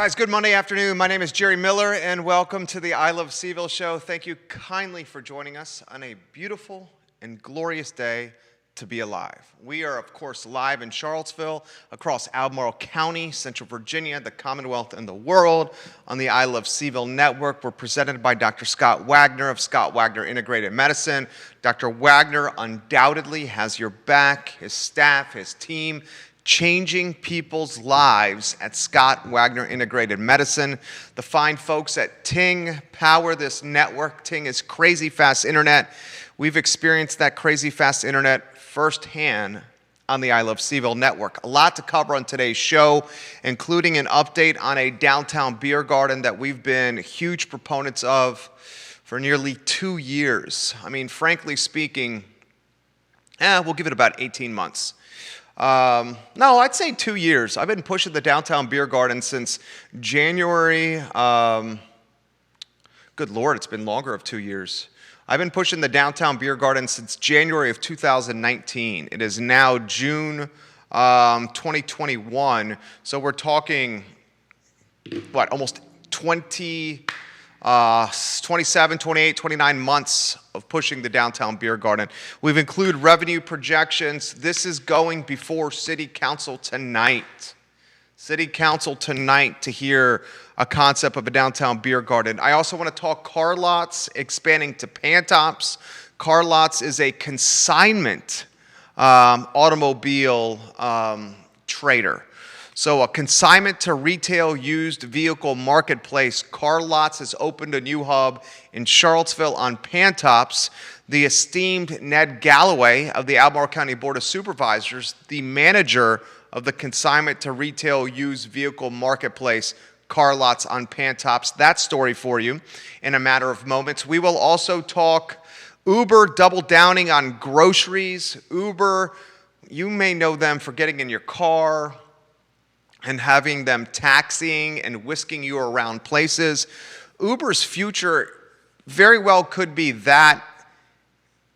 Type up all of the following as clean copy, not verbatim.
Guys, good Monday afternoon. My name is Jerry Miller, and welcome to the I Love CVille Show. Thank you kindly for joining us on a beautiful and glorious day to be alive. We are, of course, live in Charlottesville, across Albemarle County, Central Virginia, the Commonwealth, and the world on the I Love CVille Network. We're presented by Dr. Scott Wagner of Scott Wagner Integrated Medicine. Dr. Wagner undoubtedly has your back, his staff, his team, changing people's lives at Scott Wagner Integrated Medicine. The fine folks at Ting power this network. Ting is crazy fast internet. We've experienced that crazy fast internet firsthand on the I Love CVille Network. A lot to cover on today's show, including an update on a downtown beer garden that we've been huge proponents of for nearly 2 years. I mean, frankly speaking, we'll give it about 18 months. No, I'd say 2 years. I've been pushing the downtown beer garden since January. Good Lord, it's been longer of 2 years. I've been pushing the downtown beer garden since January of 2019. It is now June 2021. So we're talking, almost 27, 28, 29 months of pushing the downtown beer garden. We've included revenue projections. This is going before City Council tonight. City Council tonight to hear a concept of a downtown beer garden. I also want to talk car lots, expanding to Pantops. Car lots is a consignment automobile trader. So a consignment to retail used vehicle marketplace. Car Lots has opened a new hub in Charlottesville on Pantops. The esteemed Ned Galloway of the Albemarle County Board of Supervisors, the manager of the consignment to retail used vehicle marketplace, Car Lots on Pantops. That story for you in a matter of moments. We will also talk Uber double downing on groceries. Uber, you may know them for getting in your car and having them taxiing and whisking you around places. Uber's future very well could be that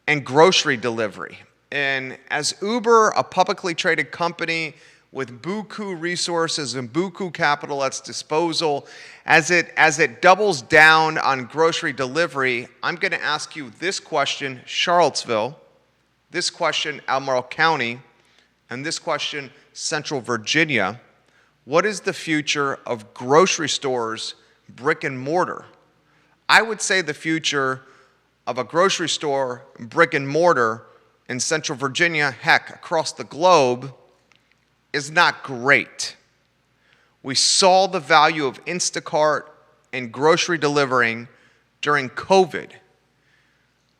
and grocery delivery. And as Uber, a publicly traded company with buku resources and buku capital at its disposal, as it doubles down on grocery delivery, I'm going to ask you this question, Charlottesville, this question, Albemarle County, and this question, Central Virginia. What is the future of grocery stores, brick and mortar? I would say the future of a grocery store, brick and mortar in Central Virginia, heck, across the globe, is not great. We saw the value of Instacart and grocery delivering during COVID.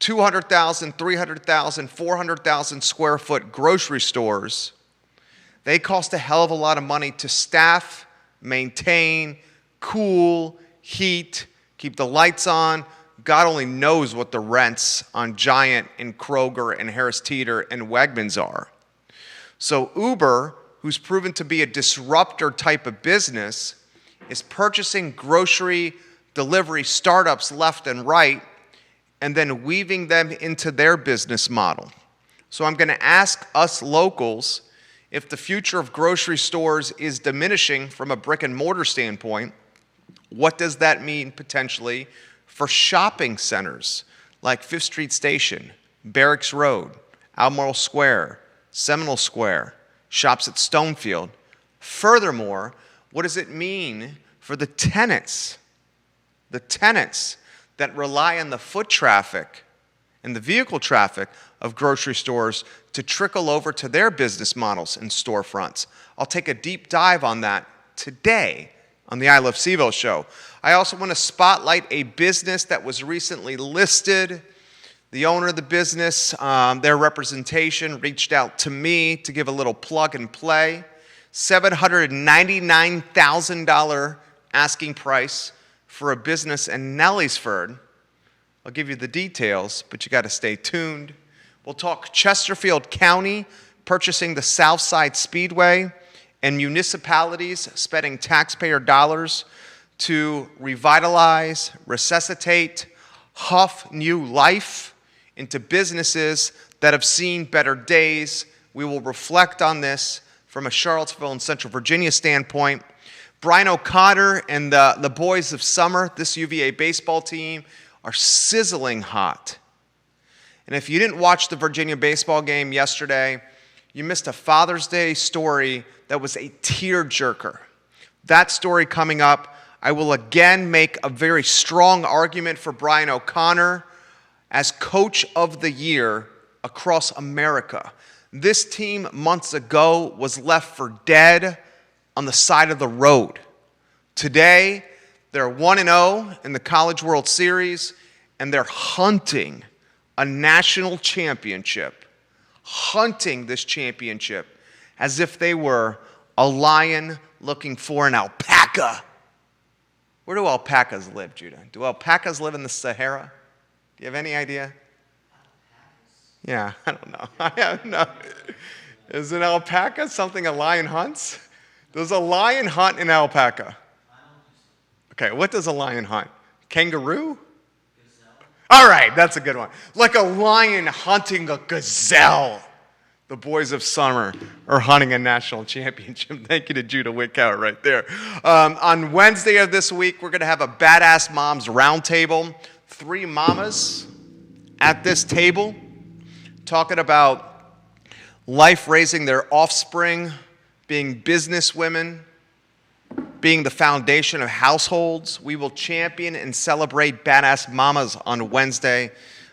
200,000, 300,000, 400,000 square foot grocery stores. They cost a hell of a lot of money to staff, maintain, cool, heat, keep the lights on. God only knows what the rents on Giant and Kroger and Harris Teeter and Wegmans are. So Uber, who's proven to be a disruptor type of business, is purchasing grocery delivery startups left and right and then weaving them into their business model. So I'm going to ask us locals, if the future of grocery stores is diminishing from a brick and mortar standpoint, what does that mean potentially for shopping centers like Fifth Street Station, Barracks Road, Albemarle Square, Seminole Square, shops at Stonefield? Furthermore, what does it mean for the tenants that rely on the foot traffic and the vehicle traffic of grocery stores to trickle over to their business models and storefronts? I'll take a deep dive on that today on the I Love CVille Show. I also want to spotlight a business that was recently listed. The owner of the business, their representation reached out to me to give a little plug and play. $799,000 asking price for a business in Nelliesford. I'll give you the details, but you got to stay tuned. We'll talk Chesterfield County purchasing the Southside Speedway and municipalities spending taxpayer dollars to revitalize, resuscitate, huff new life into businesses that have seen better days. We will reflect on this from a Charlottesville and Central Virginia standpoint. Brian O'Connor and the boys of summer, this UVA baseball team, are sizzling hot. And if you didn't watch the Virginia baseball game yesterday, you missed a Father's Day story that was a tearjerker. That story coming up. I will again make a very strong argument for Brian O'Connor as Coach of the Year across America. This team months ago was left for dead on the side of the road. Today, they're 1-0 in the College World Series, and they're hunting a national championship, hunting this championship as if they were a lion looking for an alpaca. Where do alpacas live, Judah? Do alpacas live in the Sahara? Do you have any idea? Yeah, I don't know. I have no. Is an alpaca something a lion hunts? Does a lion hunt an alpaca? Okay, what does a lion hunt? Kangaroo? All right, that's a good one. Like a lion hunting a gazelle. The boys of summer are hunting a national championship. Thank you to Judah Wickower right there. On Wednesday of this week, we're going to have a Badass Moms Roundtable. 3 mamas at this table talking about life raising their offspring, being business women, being the foundation of households. We will champion and celebrate Badass Mamas on Wednesday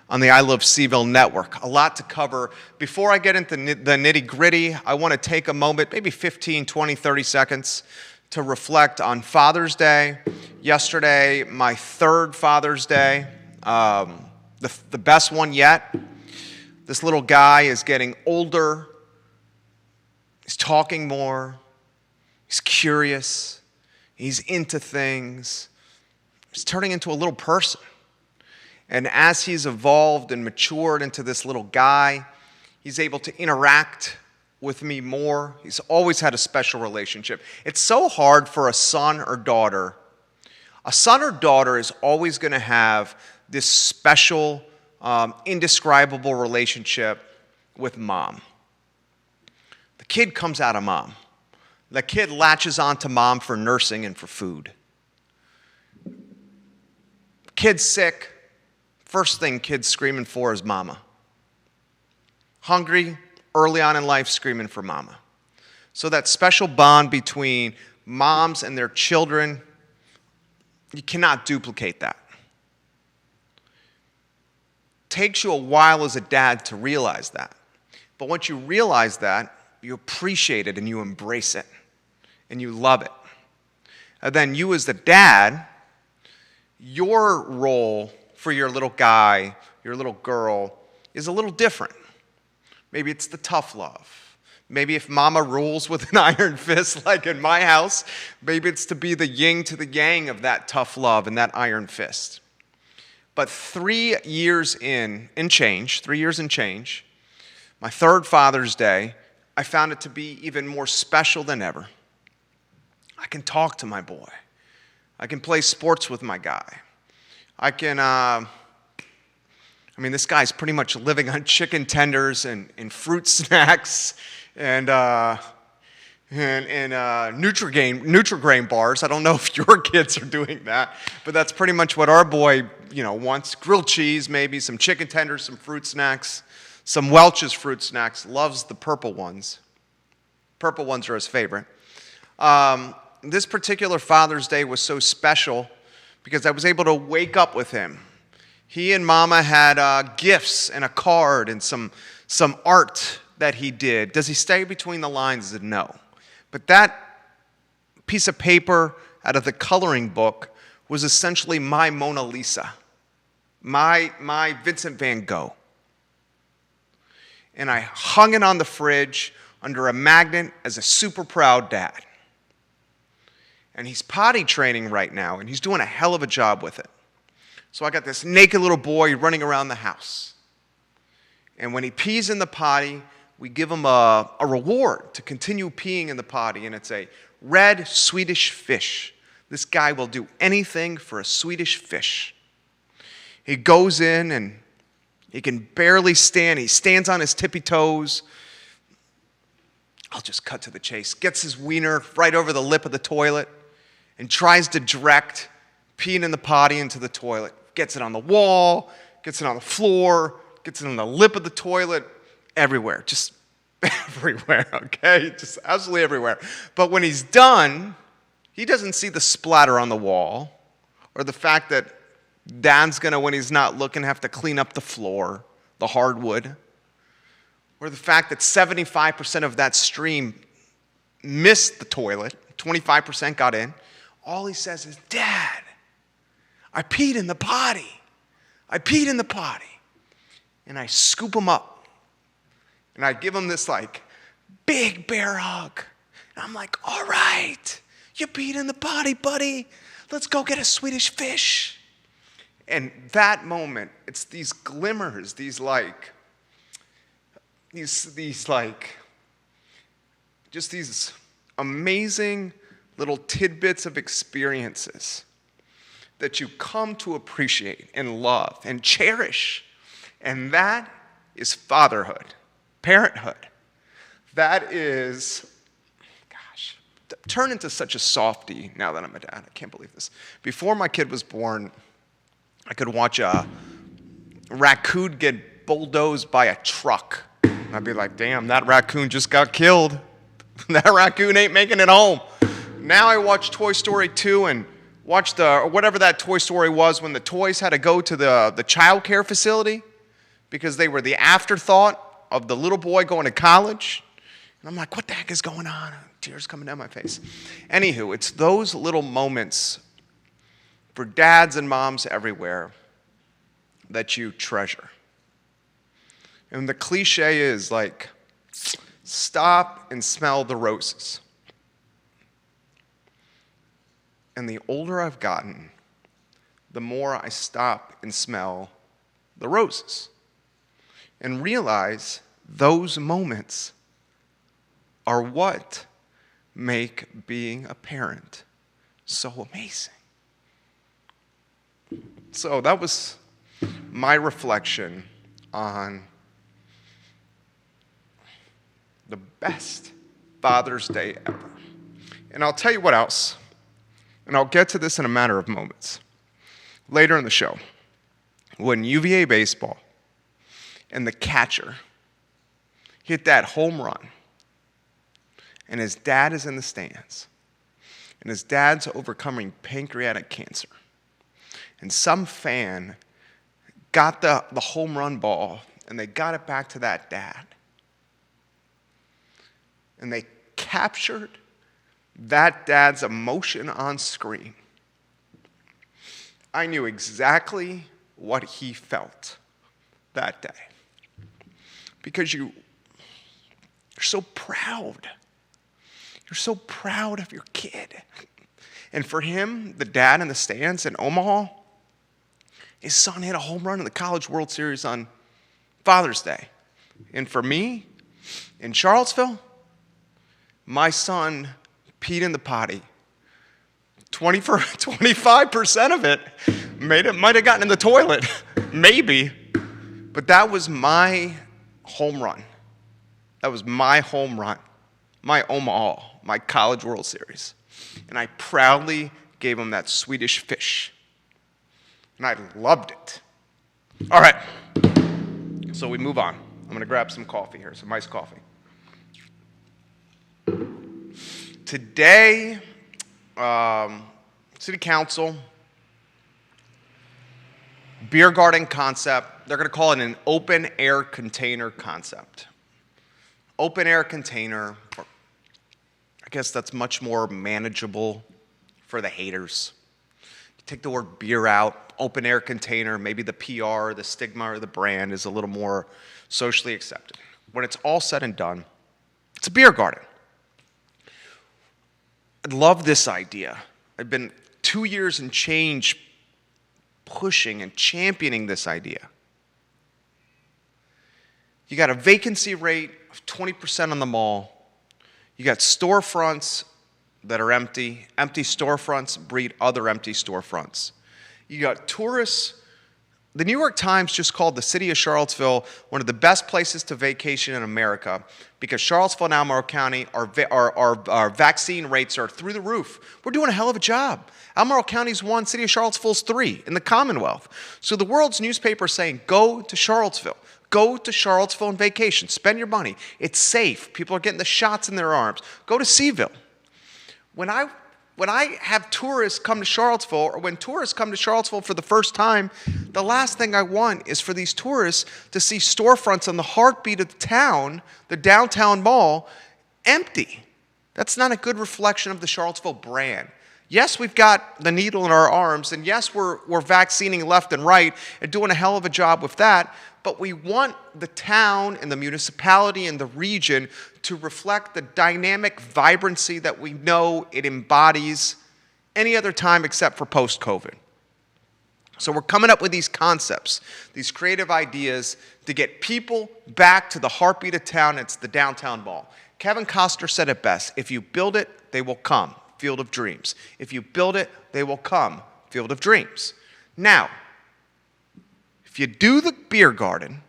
on the I Love CVille Network. A lot to cover. Before I get into the nitty-gritty, I want to take a moment, maybe 15, 20, 30 seconds, to reflect on Father's Day. Yesterday, my 3rd Father's Day, the best one yet. This little guy is getting older. He's talking more. He's curious. He's into things. He's turning into a little person. And as he's evolved and matured into this little guy, he's able to interact with me more. He's always had a special relationship. It's so hard for a son or daughter. A son or daughter is always going to have this special, indescribable relationship with mom. The kid comes out of mom. The kid latches onto mom for nursing and for food. Kid's sick. First thing kid's screaming for is mama. Hungry, early on in life, screaming for mama. So that special bond between moms and their children, you cannot duplicate that. Takes you a while as a dad to realize that. But once you realize that, you appreciate it and you embrace it and you love it. And then you as the dad, your role for your little guy, your little girl, is a little different. Maybe it's the tough love. Maybe if mama rules with an iron fist like in my house, maybe it's to be the yin to the yang of that tough love and that iron fist. But 3 years in change, my 3rd Father's Day, I found it to be even more special than ever. I can talk to my boy. I can play sports with my guy. I can, this guy's pretty much living on chicken tenders and fruit snacks and Nutri-Grain bars. I don't know if your kids are doing that, but that's pretty much what our boy, wants. Grilled cheese, maybe, some chicken tenders, some fruit snacks, some Welch's fruit snacks. Loves the purple ones. Purple ones are his favorite. This particular Father's Day was so special because I was able to wake up with him. He and Mama had gifts and a card and some art that he did. Does he stay between the lines? No. But that piece of paper out of the coloring book was essentially my Mona Lisa, my Vincent van Gogh. And I hung it on the fridge under a magnet as a super proud dad. And he's potty training right now, and he's doing a hell of a job with it. So I got this naked little boy running around the house. And when he pees in the potty, we give him a reward to continue peeing in the potty, and it's a red Swedish fish. This guy will do anything for a Swedish fish. He goes in, and he can barely stand. He stands on his tippy toes. I'll just cut to the chase. Gets his wiener right over the lip of the toilet. and tries to direct peeing in the potty into the toilet. Gets it on the wall, gets it on the floor, gets it on the lip of the toilet, everywhere. Just everywhere, okay? Just absolutely everywhere. But when he's done, he doesn't see the splatter on the wall or the fact that Dad's going to, when he's not looking, have to clean up the floor, the hardwood, or the fact that 75% of that stream missed the toilet, 25% got in. All he says is, Dad, I peed in the potty. I peed in the potty. And I scoop him up. And I give him this like big bear hug. And I'm like, all right, you peed in the potty, buddy. Let's go get a Swedish fish. And that moment, it's these glimmers, these amazing little tidbits of experiences that you come to appreciate and love and cherish. And that is fatherhood, parenthood. That is, gosh, turn into such a softie now that I'm a dad. I can't believe this. Before my kid was born, I could watch a raccoon get bulldozed by a truck. I'd be like, damn, that raccoon just got killed. That raccoon ain't making it home. Now I watch Toy Story 2 and watch whatever that Toy Story was when the toys had to go to the child care facility because they were the afterthought of the little boy going to college. And I'm like, what the heck is going on? Tears coming down my face. Anywho, it's those little moments for dads and moms everywhere that you treasure. And the cliche is like, stop and smell the roses. And the older I've gotten, the more I stop and smell the roses and realize those moments are what make being a parent so amazing. So that was my reflection on the best Father's Day ever. And I'll tell you what else, and I'll get to this in a matter of moments. Later in the show, when UVA baseball and the catcher hit that home run, and his dad is in the stands, and his dad's overcoming pancreatic cancer, and some fan got the home run ball, and they got it back to that dad. And they captured that dad's emotion on screen. I knew exactly what he felt that day. Because you're so proud. You're so proud of your kid. And for him, the dad in the stands in Omaha, his son hit a home run in the College World Series on Father's Day. And for me, in Charlottesville, my son peed in the potty. 25% of it might have gotten in the toilet, maybe. But that was my home run. That was my home run, my Omaha, my College World Series. And I proudly gave him that Swedish fish. And I loved it. All right, so we move on. I'm going to grab some coffee here, some iced coffee. Today, City Council, beer garden concept, they're going to call it an open air container concept. Open air container, I guess that's much more manageable for the haters. You take the word beer out, open air container, maybe the PR, the stigma, or the brand is a little more socially accepted. When it's all said and done, it's a beer garden. I love this idea. I've been 2 years and change pushing and championing this idea. You got a vacancy rate of 20% on the mall. You got storefronts that are empty. Empty storefronts breed other empty storefronts. You got tourists The New York Times just called the city of Charlottesville one of the best places to vacation in America because Charlottesville and Albemarle County, our vaccine rates are through the roof. We're doing a hell of a job. Albemarle County's 1, city of Charlottesville's 3 in the Commonwealth. So the world's newspaper is saying, go to Charlottesville. Go to Charlottesville on vacation. Spend your money. It's safe. People are getting the shots in their arms. Go to CVille. When I have tourists come to Charlottesville, or when tourists come to Charlottesville for the first time, the last thing I want is for these tourists to see storefronts on the heartbeat of the town, the downtown mall, empty. That's not a good reflection of the Charlottesville brand. Yes, we've got the needle in our arms, and yes, we're vaccinating left and right and doing a hell of a job with that, but we want the town and the municipality and the region to reflect the dynamic vibrancy that we know it embodies any other time except for post-COVID. So we're coming up with these concepts, these creative ideas to get people back to the heartbeat of town. It's the downtown mall. Kevin Costner said it best, if you build it, they will come. Field of Dreams. If you build it, they will come. Field of Dreams. Now, if you do the beer garden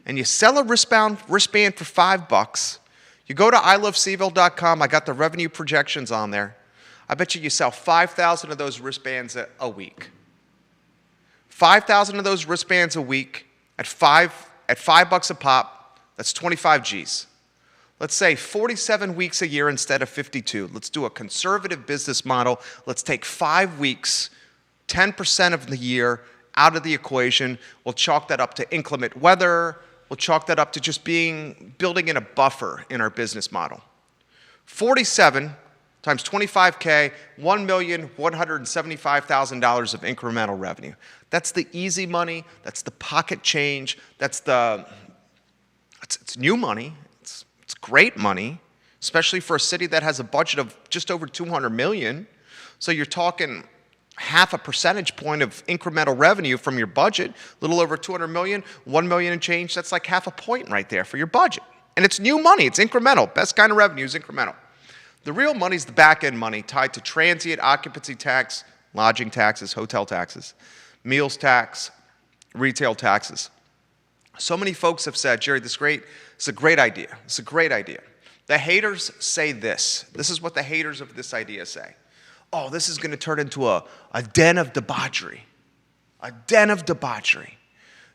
and you sell a wristband for $5, you go to ilovecville.com. I got the revenue projections on there. I bet you sell 5,000 of those wristbands a week. 5,000 of those wristbands a week at $5 a pop. That's 25 G's. Let's say 47 weeks a year instead of 52. Let's do a conservative business model. Let's take 5 weeks, 10% of the year out of the equation. We'll chalk that up to inclement weather. We'll chalk that up to just building in a buffer in our business model. 47 times 25K, $1,175,000 of incremental revenue. That's the easy money. That's the pocket change. It's new money. It's great money, especially for a city that has a budget of just over $200 million. So you're talking half a percentage point of incremental revenue from your budget, a little over $200 million, $1 million and change. That's like half a point right there for your budget. And it's new money. It's incremental. Best kind of revenue is incremental. The real money is the back-end money tied to transient occupancy tax, lodging taxes, hotel taxes, meals tax, retail taxes. So many folks have said, Jerry, it's a great idea. It's a great idea. The haters say this. This is what the haters of this idea say. Oh, this is going to turn into a den of debauchery. A den of debauchery.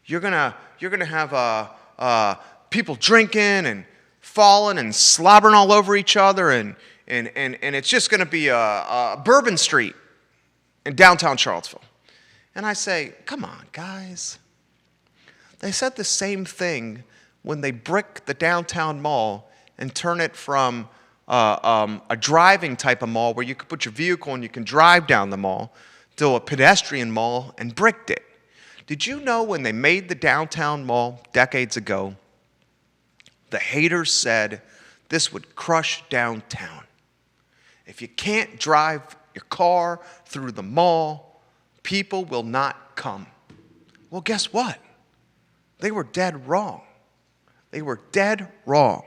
You're gonna have people drinking and falling and slobbering all over each other, and it's just going to be a Bourbon Street in downtown Charlottesville. And I say, come on, guys. They said the same thing when they brick the downtown mall and turn it from a driving type of mall where you can put your vehicle and you can drive down the mall to a pedestrian mall and bricked it. Did you know when they made the downtown mall decades ago, the haters said this would crush downtown. If you can't drive your car through the mall, people will not come. Well, guess what? They were dead wrong. They were dead wrong.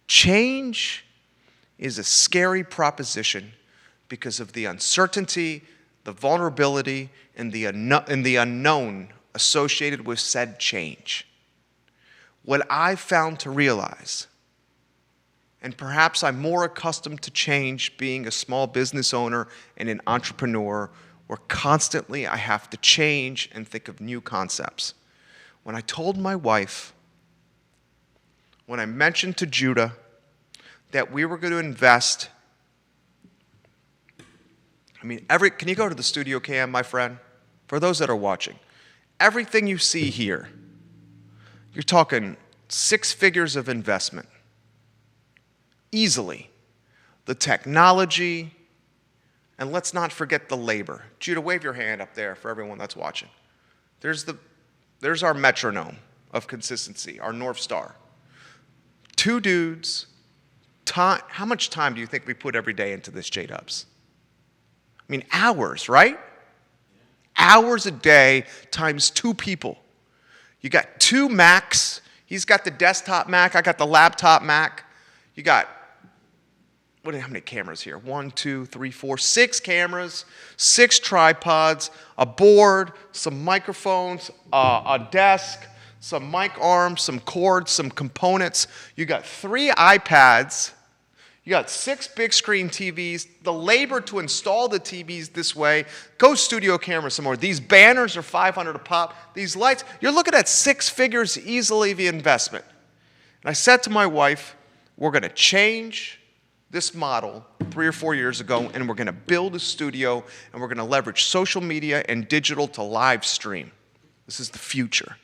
Change is a scary proposition because of the uncertainty, the vulnerability, and the unknown associated with said change. What I've found to realize, and perhaps I'm more accustomed to change being a small business owner and an entrepreneur, where constantly I have to change and think of new concepts. When I told my wife, when I mentioned to Judah that we were going to invest, can you go to the studio cam, my friend? For those that are watching, everything you see here, you're talking 6 figures of investment. Easily. The technology, and let's not forget the labor. Judah, wave your hand up there for everyone that's watching. There's our metronome of consistency, our North Star. 2 dudes. How much time do you think we put every day into this, J-Dubs? Hours, right? Hours a day times 2 people. You got 2 Macs. He's got the desktop Mac. I got the laptop Mac. You got how many cameras here? 1, 2, 3, 4, 6 cameras, 6 tripods, a board, some microphones, a desk, some mic arms, some cords, some components. You got 3 iPads. You got 6 big screen TVs. The labor to install the TVs this way. Go studio camera some more. These banners are $500 a pop. These lights, you're looking at 6 figures easily the investment. And I said to my wife, we're going to change this model 3 or 4 years ago, and we're going to build a studio, and we're going to leverage social media and digital to live stream. This is the future.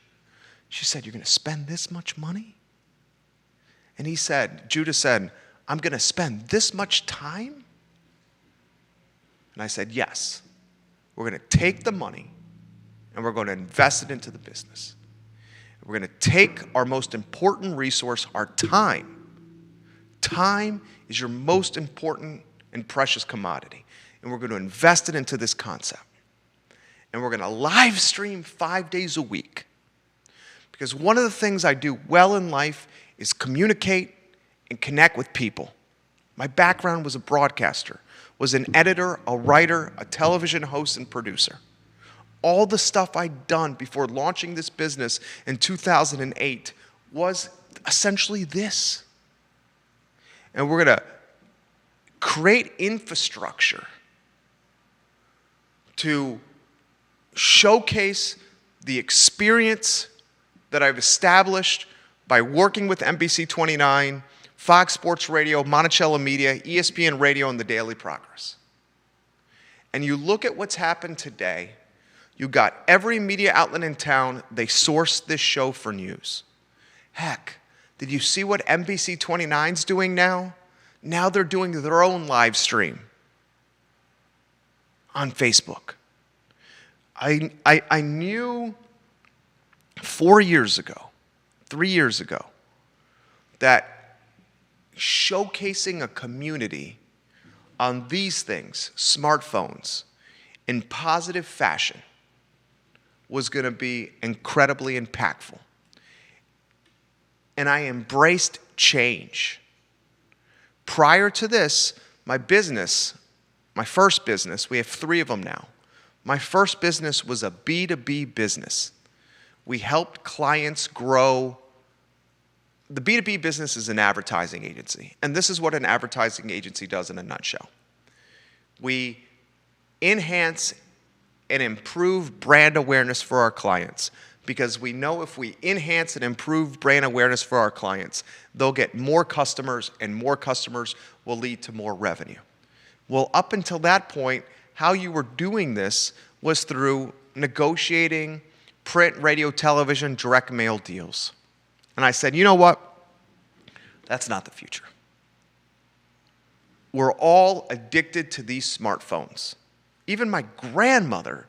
She said, you're going to spend this much money? And Judah said, I'm going to spend this much time? And I said, yes. We're going to take the money and we're going to invest it into the business. We're going to take our most important resource, our time. Time is your most important and precious commodity. And we're going to invest it into this concept. And we're going to live stream 5 days a week. Because one of the things I do well in life is communicate and connect with people. My background was a broadcaster, was an editor, a writer, a television host, and producer. All the stuff I'd done before launching this business in 2008 was essentially this. And we're going to create infrastructure to showcase the experience that I've established by working with NBC 29, Fox Sports Radio, Monticello Media, ESPN Radio, and The Daily Progress. And you look at what's happened today, you got every media outlet in town, they source this show for news. Heck, did you see what NBC 29's doing now? Now they're doing their own live stream on Facebook. I knew 4 years ago, 3 years ago, that showcasing a community on these things, smartphones, in positive fashion was going to be incredibly impactful. And I embraced change. Prior to this, my first business, we have 3 of them now. My first business was a B2B business. We helped clients grow. The B2B business is an advertising agency, and this is what an advertising agency does in a nutshell. We enhance and improve brand awareness for our clients because we know if we enhance and improve brand awareness for our clients, they'll get more customers, and more customers will lead to more revenue. Well, up until that point, how you were doing this was through negotiating print, radio, television, direct mail deals. And I said, you know what? That's not the future. We're all addicted to these smartphones. Even my grandmother,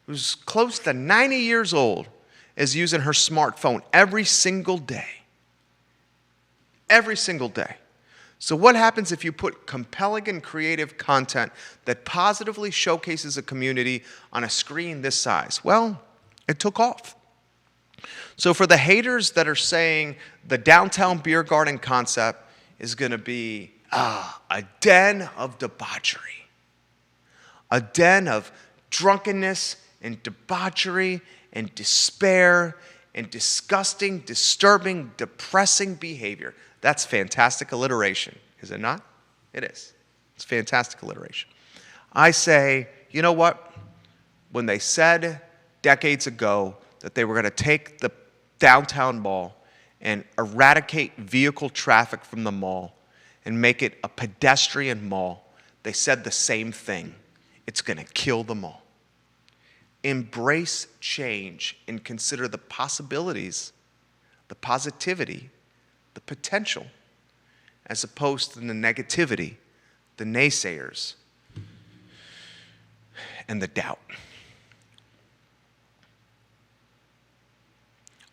who's close to 90 years old, is using her smartphone every single day. Every single day. So what happens if you put compelling and creative content that positively showcases a community on a screen this size? Well, it took off. So for the haters that are saying the downtown beer garden concept is going to be a den of debauchery, a den of drunkenness and debauchery and despair and disgusting, disturbing, depressing behavior. That's fantastic alliteration, is it not? It is. It's fantastic alliteration. I say, you know what? When they said decades ago that they were going to take the downtown mall and eradicate vehicle traffic from the mall and make it a pedestrian mall, they said the same thing. It's going to kill the mall. Embrace change and consider the possibilities, the positivity, the potential, as opposed to the negativity, the naysayers, and the doubt.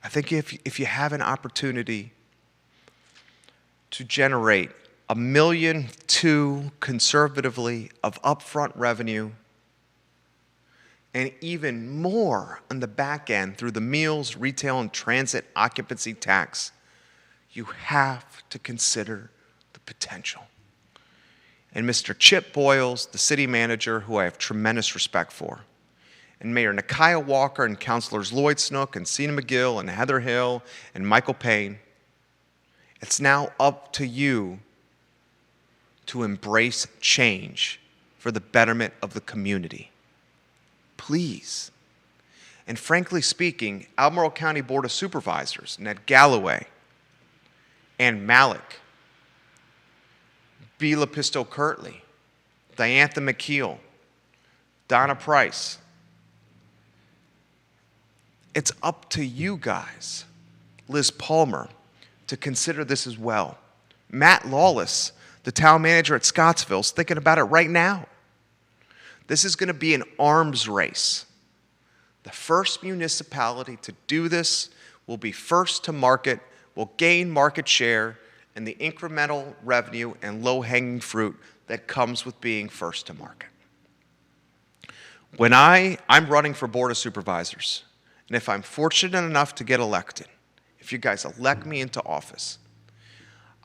I think if you have an opportunity to generate $1.2 million conservatively of upfront revenue and even more on the back end through the meals, retail, and transit occupancy tax, you have to consider the potential. and Mr. Chip Boyles, the city manager, who I have tremendous respect for, and Mayor Nakia Walker and Councilors Lloyd Snook and Sina McGill and Heather Hill and Michael Payne, it's now up to you to embrace change for the betterment of the community. Please. And frankly speaking, Albemarle County Board of Supervisors, Ned Galloway, Ann Malik, B. Lapisto Kirtley, Diantha McKeel, Donna Price, it's up to you guys, Liz Palmer, to consider this as well. Matt Lawless, the town manager at Scottsville, is thinking about it right now. This is going to be an arms race. The first municipality to do this will be first to market, will gain market share, and the incremental revenue and low-hanging fruit that comes with being first to market. When I'm running for Board of Supervisors, and if I'm fortunate enough to get elected, if you guys elect me into office,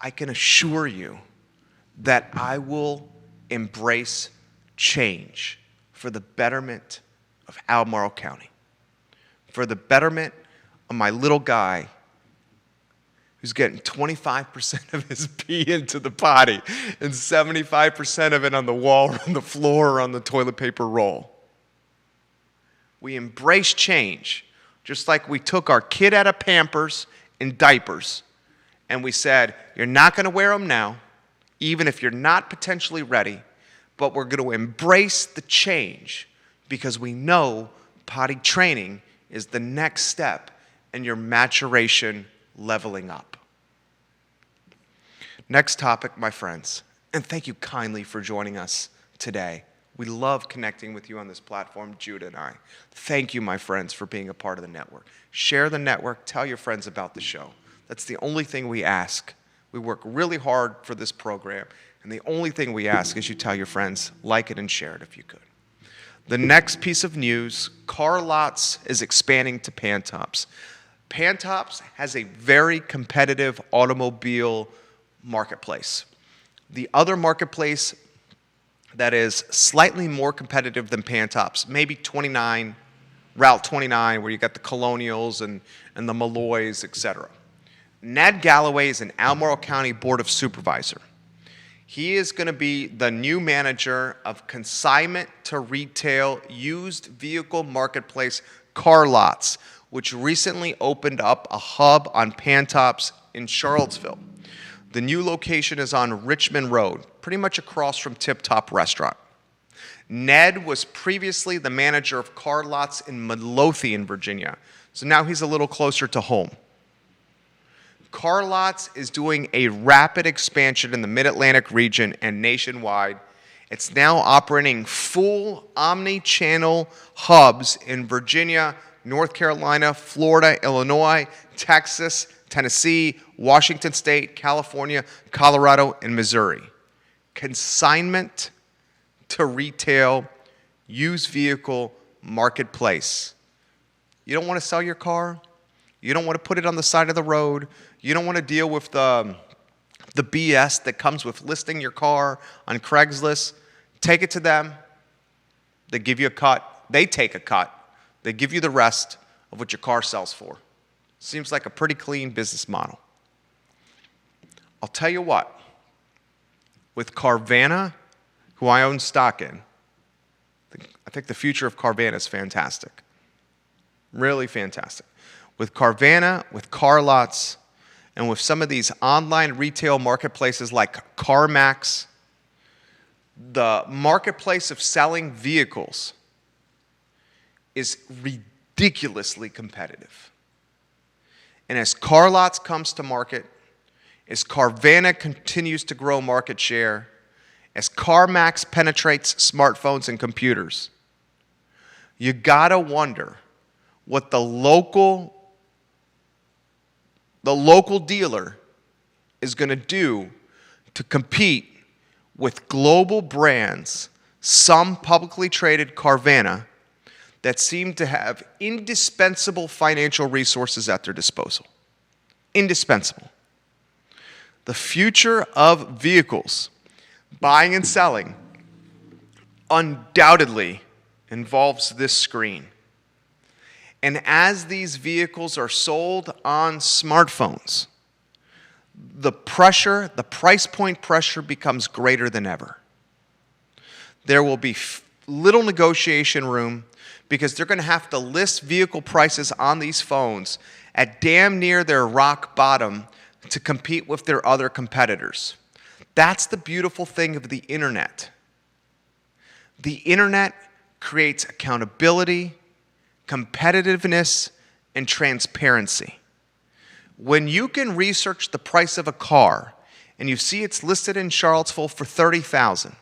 I can assure you that I will embrace change for the betterment of Albemarle County, for the betterment of my little guy who's getting 25% of his pee into the potty and 75% of it on the wall or on the floor or on the toilet paper roll. We embrace change, just like we took our kid out of Pampers and diapers and we said, you're not going to wear them now, even if you're not potentially ready, but we're going to embrace the change because we know potty training is the next step in your maturation leveling up. Next topic, my friends, and thank you kindly for joining us today. We love connecting with you on this platform, Judah and I. Thank you, my friends, for being a part of the network. Share the network. Tell your friends about the show. That's the only thing we ask. We work really hard for this program, and the only thing we ask is you tell your friends, like it and share it if you could. The next piece of news, Car Lots is expanding to Pantops. Pantops has a very competitive automobile marketplace. The other marketplace that is slightly more competitive than Pantops, maybe Route 29, where you got the Colonials and the Malloys, etc. Ned Galloway is an Albemarle County Board of Supervisor. He is going to be the new manager of consignment to retail used vehicle marketplace Car Lots, which recently opened up a hub on Pantops in Charlottesville. The new location is on Richmond Road, pretty much across from Tip Top Restaurant. Ned was previously the manager of Car Lots in Midlothian, Virginia, so now he's a little closer to home. Car Lots is doing a rapid expansion in the Mid-Atlantic region and nationwide. It's now operating full omni-channel hubs in Virginia, North Carolina, Florida, Illinois, Texas, Tennessee, Washington State, California, Colorado, and Missouri. Consignment to retail, used vehicle marketplace. You don't want to sell your car? You don't want to put it on the side of the road? You don't want to deal with the BS that comes with listing your car on Craigslist? Take it to them. They give you a cut. They take a cut. They give you the rest of what your car sells for. Seems like a pretty clean business model. I'll tell you what, with Carvana, who I own stock in, I think the future of Carvana is fantastic. Really fantastic. With Carvana, with Car Lots, and with some of these online retail marketplaces like CarMax, the marketplace of selling vehicles is ridiculously competitive. And as Car Lots comes to market, as Carvana continues to grow market share, as CarMax penetrates smartphones and computers, you gotta wonder what the local dealer is gonna do to compete with global brands, some publicly traded Carvana, that seem to have indispensable financial resources at their disposal. Indispensable. The future of vehicles. buying and selling undoubtedly involves this screen. And as these vehicles are sold on smartphones, the price point pressure becomes greater than ever. There will be little negotiation room because they're going to have to list vehicle prices on these phones at damn near their rock bottom to compete with their other competitors. That's the beautiful thing of the internet. The internet creates accountability, competitiveness, and transparency. When you can research the price of a car and you see it's listed in Charlottesville for $30,000,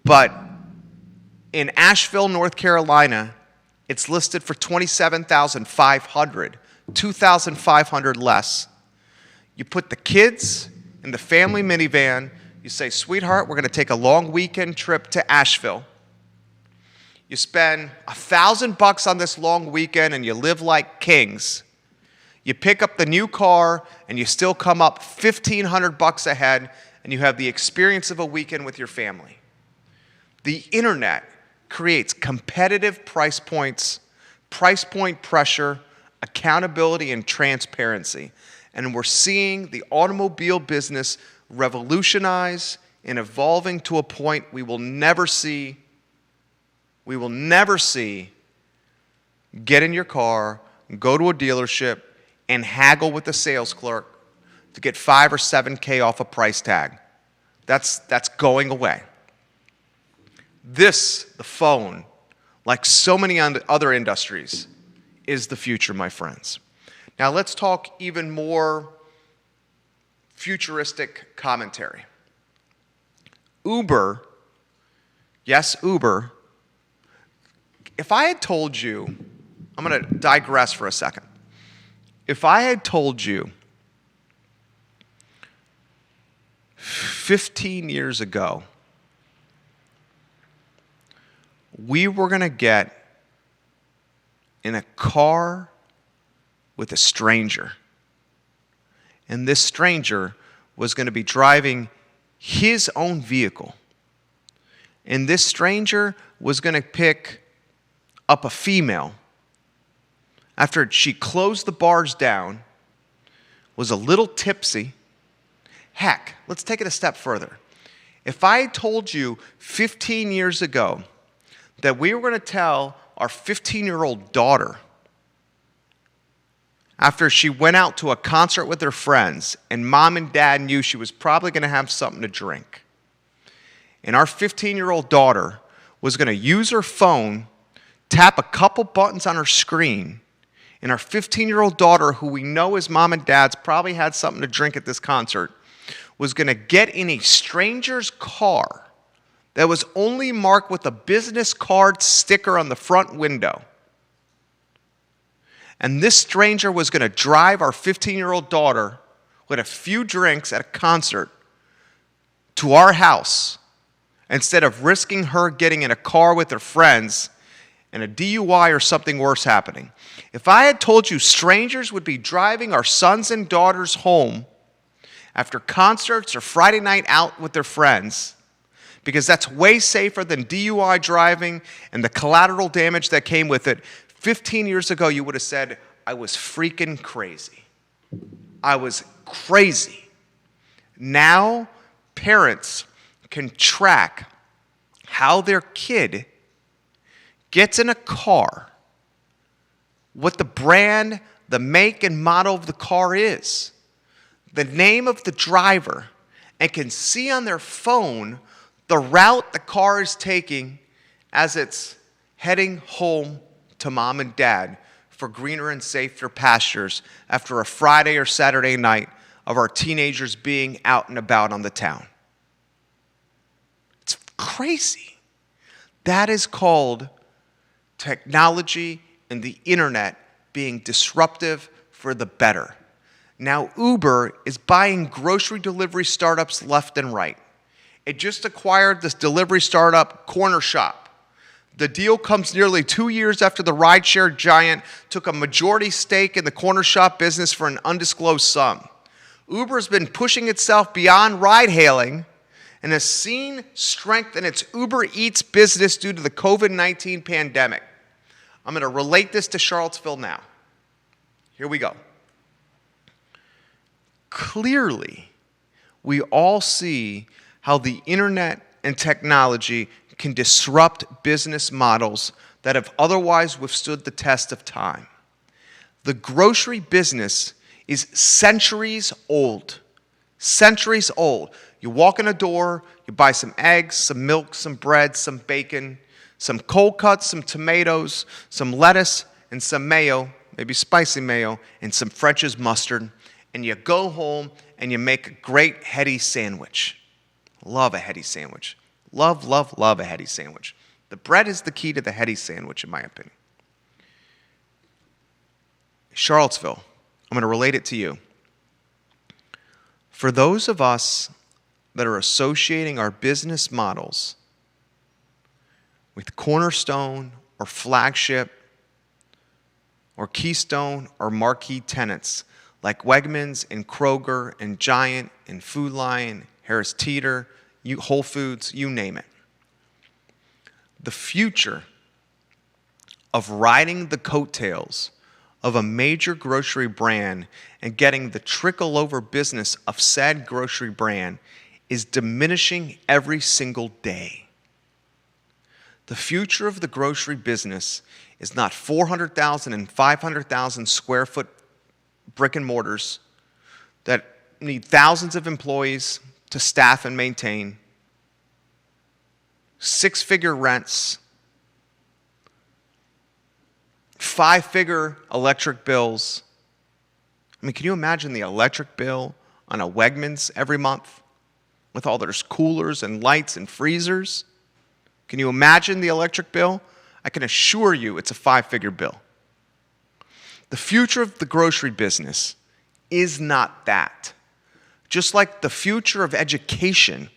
but in Asheville, North Carolina, it's listed for $27,500, $2,500 less. You put the kids in the family minivan. You say, sweetheart, we're going to take a long weekend trip to Asheville. You spend $1,000 on this long weekend and you live like kings. You pick up the new car and you still come up $1,500 ahead and you have the experience of a weekend with your family. The internet creates competitive price points, price point pressure, accountability, and transparency. And we're seeing the automobile business revolutionize and evolving to a point we will never see. We will never see get in your car, go to a dealership, and haggle with the sales clerk to get $5,000 or $7,000 off a price tag. That's going away. This, the phone, like so many other industries, is the future, my friends. Now let's talk even more futuristic commentary. Uber, yes, Uber. If I had told you, I'm going to digress for a second. If I had told you 15 years ago, we were going to get in a car with a stranger, and this stranger was going to be driving his own vehicle, and this stranger was going to pick up a female after she closed the bars down, was a little tipsy. Heck, let's take it a step further. If I had told you 15 years ago that we were going to tell our 15-year-old daughter, after she went out to a concert with her friends and mom and dad knew she was probably going to have something to drink, and our 15-year-old daughter was going to use her phone, tap a couple buttons on her screen, and our 15-year-old daughter, who we know is mom and dad's, probably had something to drink at this concert, was going to get in a stranger's car that was only marked with a business card sticker on the front window. And this stranger was going to drive our 15-year-old daughter with a few drinks at a concert to our house instead of risking her getting in a car with her friends and a DUI or something worse happening. If I had told you strangers would be driving our sons and daughters home after concerts or Friday night out with their friends, because that's way safer than DUI driving and the collateral damage that came with it, 15 years ago you would have said, I was freaking crazy. I was crazy. Now parents can track how their kid gets in a car, what the brand, the make, and model of the car is, the name of the driver, and can see on their phone the route the car is taking as it's heading home to mom and dad for greener and safer pastures after a Friday or Saturday night of our teenagers being out and about on the town. It's crazy. That is called technology and the internet being disruptive for the better. Now Uber is buying grocery delivery startups left and right. It just acquired this delivery startup, Corner Shop. The deal comes nearly 2 years after the rideshare giant took a majority stake in the Corner Shop business for an undisclosed sum. Uber has been pushing itself beyond ride-hailing and has seen strength in its Uber Eats business due to the COVID-19 pandemic. I'm going to relate this to Charlottesville now. Here we go. Clearly, we all see how the internet and technology can disrupt business models that have otherwise withstood the test of time. The grocery business is centuries old. Centuries old. You walk in a door, you buy some eggs, some milk, some bread, some bacon, some cold cuts, some tomatoes, some lettuce, and some mayo, maybe spicy mayo, and some French's mustard, and you go home and you make a great heady sandwich. Love a heady sandwich. Love, love, love a heady sandwich. The bread is the key to the heady sandwich, in my opinion. Charlottesville, I'm going to relate it to you. For those of us that are associating our business models with Cornerstone or Flagship or Keystone or marquee tenants like Wegmans and Kroger and Giant and Food Lion, Harris Teeter, Whole Foods, you name it. The future of riding the coattails of a major grocery brand and getting the trickle-over business of said grocery brand is diminishing every single day. The future of the grocery business is not 400,000 and 500,000 square foot brick and mortars that need thousands of employees to staff and maintain, six-figure rents, five-figure electric bills. I mean, can you imagine the electric bill on a Wegmans every month with all their coolers and lights and freezers? Can you imagine the electric bill? I can assure you it's a five-figure bill. The future of the grocery business is not that. Just like the future of education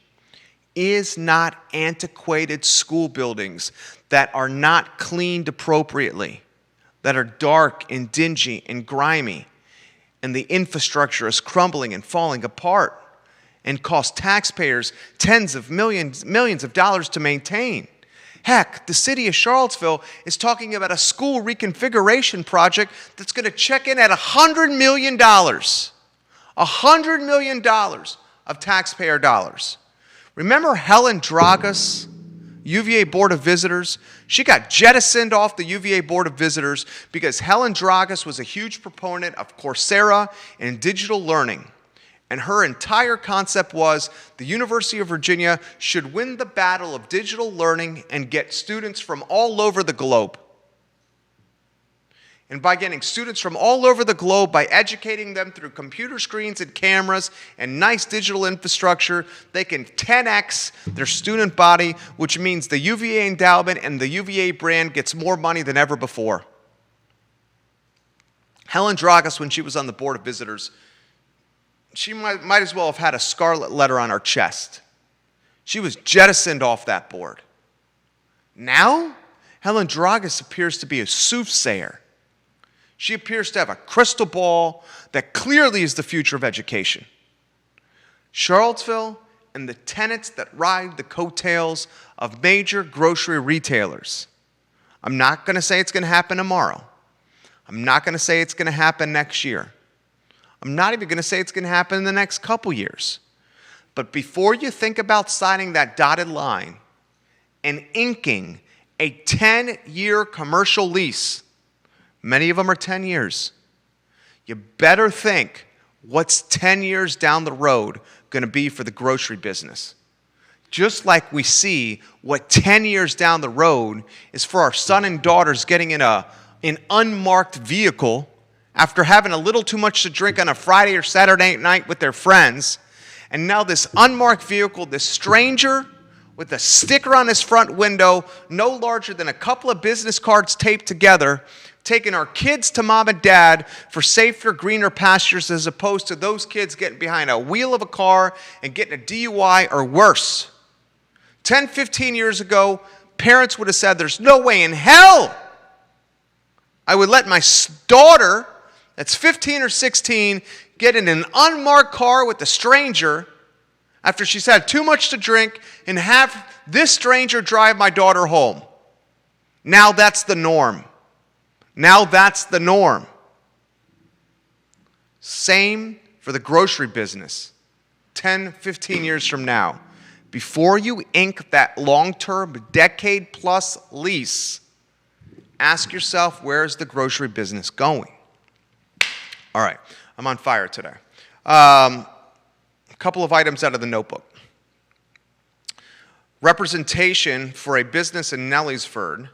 is not antiquated school buildings that are not cleaned appropriately, that are dark and dingy and grimy, and the infrastructure is crumbling and falling apart and cost taxpayers tens of millions of dollars to maintain. Heck, the city of Charlottesville is talking about a school reconfiguration project that's going to check in at $100 million. $100 million of taxpayer dollars. Remember Helen Dragas, UVA Board of Visitors? She got jettisoned off the UVA Board of Visitors because Helen Dragas was a huge proponent of Coursera and digital learning. And her entire concept was the University of Virginia should win the battle of digital learning and get students from all over the globe. And by getting students from all over the globe, by educating them through computer screens and cameras and nice digital infrastructure, they can 10x their student body, which means the UVA endowment and the UVA brand gets more money than ever before. Helen Dragas, when she was on the Board of Visitors, she might as well have had a scarlet letter on her chest. She was jettisoned off that board. Now, Helen Dragas appears to be a soothsayer. She appears to have a crystal ball that clearly is the future of education. Charlottesville and the tenants that ride the coattails of major grocery retailers. I'm not going to say it's going to happen tomorrow. I'm not going to say it's going to happen next year. I'm not even going to say it's going to happen in the next couple years. But before you think about signing that dotted line and inking a 10-year commercial lease, many of them are 10 years, you better think what's 10 years down the road going to be for the grocery business. Just like we see what 10 years down the road is for our son and daughters getting in an unmarked vehicle after having a little too much to drink on a Friday or Saturday night with their friends, and now this unmarked vehicle, this stranger with a sticker on his front window, no larger than a couple of business cards taped together, taking our kids to mom and dad for safer, greener pastures as opposed to those kids getting behind a wheel of a car and getting a DUI or worse. 10, 15 years ago, parents would have said, there's no way in hell I would let my daughter that's 15 or 16, get in an unmarked car with a stranger after she's had too much to drink and have this stranger drive my daughter home. Now that's the norm. Now that's the norm. Same for the grocery business. 10, 15 years from now, before you ink that long-term, decade-plus lease, ask yourself, where's the grocery business going? All right, I'm on fire today. A couple of items out of the notebook. Representation for a business in Nelliesford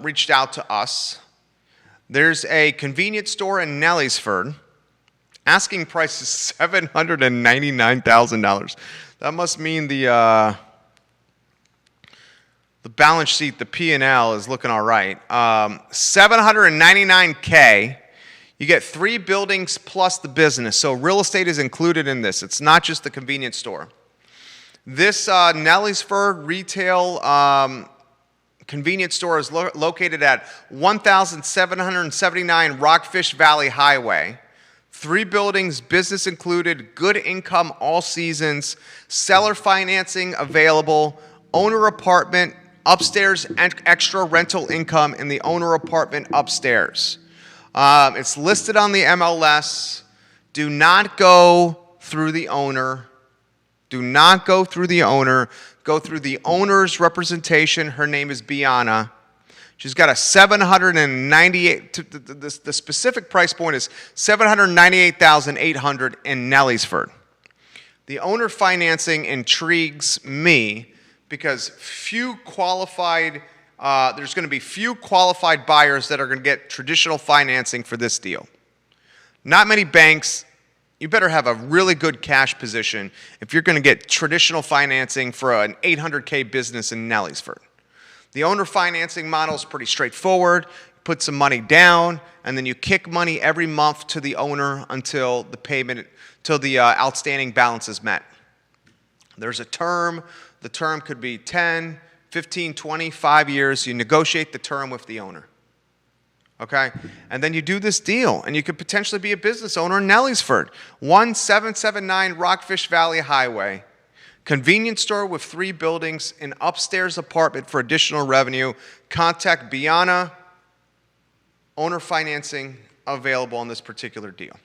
reached out to us. There's a convenience store in Nelliesford. Asking price is $799,000. That must mean the balance sheet, the P&L, is looking all right. $799K. You get 3 buildings plus the business. So real estate is included in this. It's not just the convenience store. This Nelliesford retail convenience store is located at 1779 Rockfish Valley Highway. 3 buildings, business included, good income all seasons, seller financing available, owner apartment upstairs, and extra rental income in the owner apartment upstairs. It's listed on the MLS. Do not go through the owner. Do not go through the owner. Go through the owner's representation. Her name is Biana. She's got a 798, the specific price point is $798,800 in Nelliesford. The owner financing intrigues me because there's going to be few qualified buyers that are going to get traditional financing for this deal. Not many banks. You better have a really good cash position if you're going to get traditional financing for an $800K business in Nelliesford. The owner financing model is pretty straightforward. You put some money down, and then you kick money every month to the owner until the outstanding balance is met. There's a term. The term could be 10, 15, 20, 5 years. You negotiate the term with the owner. Okay? And then you do this deal, and you could potentially be a business owner in Nelliesford. 1779 Rockfish Valley Highway. Convenience store with 3 buildings, an upstairs apartment for additional revenue. Contact Biana. Owner financing available on this particular deal.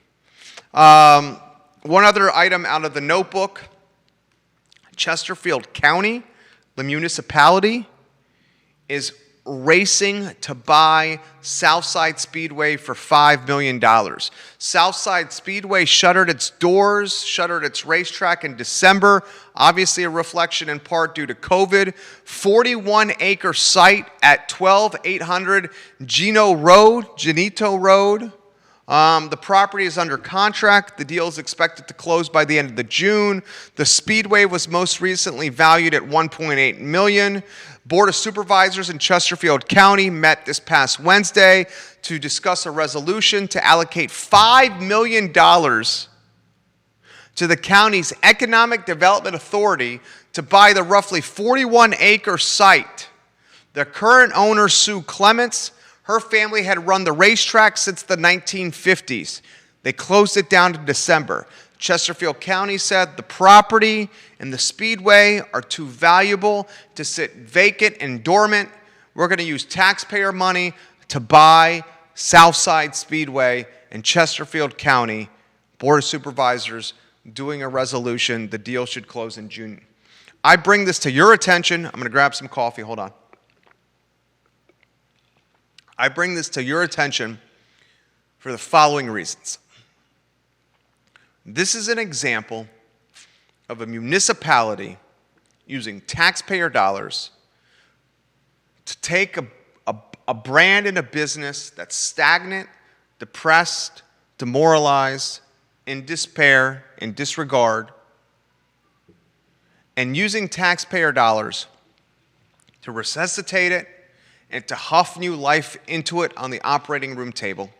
One other item out of the notebook. Chesterfield County, the municipality, is racing to buy Southside Speedway for $5 million. Southside Speedway shuttered its doors, shuttered its racetrack in December, obviously a reflection in part due to COVID. 41-acre site at 12800 Genito Road. The property is under contract. The deal is expected to close by the end of June. The Speedway was most recently valued at $1.8 million. Board of Supervisors in Chesterfield County met this past Wednesday to discuss a resolution to allocate $5 million to the county's Economic Development Authority to buy the roughly 41-acre site. The current owner, Sue Clements, her family had run the racetrack since the 1950s. They closed it down in December. Chesterfield County said the property and the Speedway are too valuable to sit vacant and dormant. We're going to use taxpayer money to buy Southside Speedway in Chesterfield County. Board of Supervisors doing a resolution. The deal should close in June. I bring this to your attention. I'm going to grab some coffee. Hold on. I bring this to your attention for the following reasons. This is an example of a municipality using taxpayer dollars to take a brand and a business that's stagnant, depressed, demoralized, in despair, in disregard, and using taxpayer dollars to resuscitate it and to huff new life into it on the operating room table.